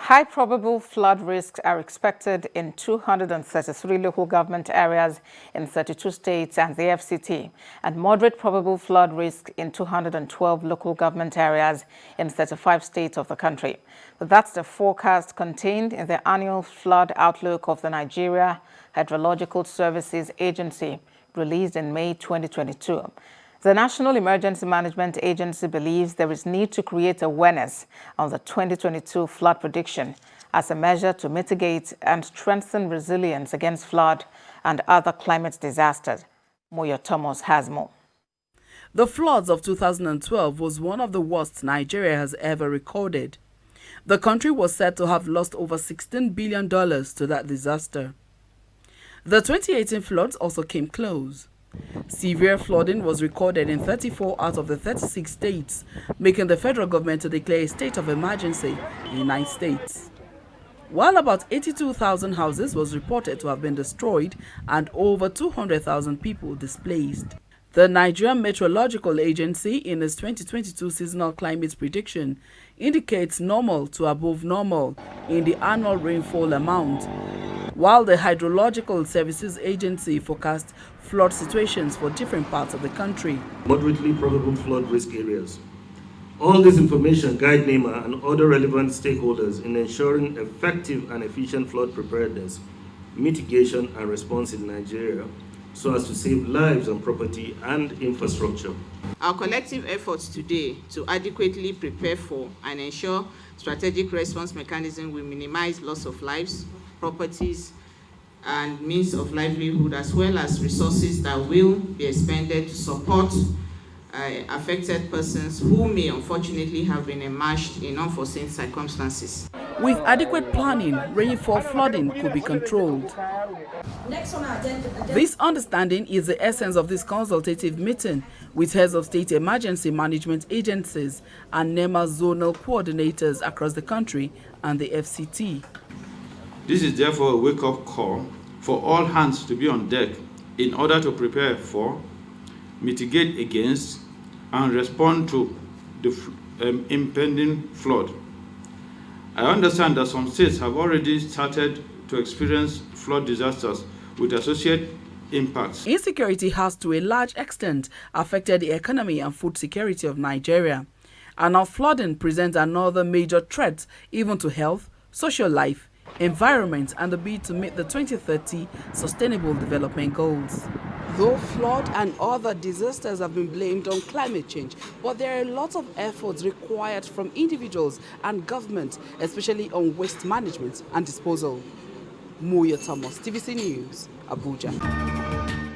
High probable flood risks are expected in 233 local government areas in 32 states and the FCT, and moderate probable flood risk in 212 local government areas in 35 states of the country. But that's the forecast contained in the annual flood outlook of the Nigeria Hydrological Services Agency, released in May 2022. The National Emergency Management Agency believes there is need to create awareness on the 2022 flood prediction as a measure to mitigate and strengthen resilience against flood and other climate disasters. Moyo Thomas has more. The floods of 2012 was one of the worst Nigeria has ever recorded. The country was said to have lost over $16 billion to that disaster. The 2018 floods also came close. Severe flooding was recorded in 34 out of the 36 states, making the federal government to declare a state of emergency in 9 states. While about 82,000 houses was reported to have been destroyed and over 200,000 people displaced. The Nigerian Meteorological Agency, in its 2022 seasonal climate prediction, indicates normal to above normal in the annual rainfall amount, while the Hydrological Services Agency forecast flood situations for different parts of the country. Moderately probable flood risk areas. All this information guide NEMA and other relevant stakeholders in ensuring effective and efficient flood preparedness, mitigation and response in Nigeria so as to save lives and property and infrastructure. Our collective efforts today to adequately prepare for and ensure strategic response mechanism will minimize loss of lives, properties, and means of livelihood, as well as resources that will be expended to support affected persons who may unfortunately have been immersed in unforeseen circumstances. With adequate planning, rainfall flooding could be controlled. This understanding is the essence of this consultative meeting with heads of state emergency management agencies and NEMA zonal coordinators across the country and the FCT. This is therefore a wake-up call for all hands to be on deck in order to prepare for, mitigate against, and respond to the impending flood. I understand that some states have already started to experience flood disasters with associated impacts. Insecurity has to a large extent affected the economy and food security of Nigeria. And now flooding presents another major threat even to health, social life, environment, and the bid to meet the 2030 Sustainable Development Goals. Though flood and other disasters have been blamed on climate change, but there are a lot of efforts required from individuals and government, especially on waste management and disposal. Moyo Thomas, TVC News, Abuja.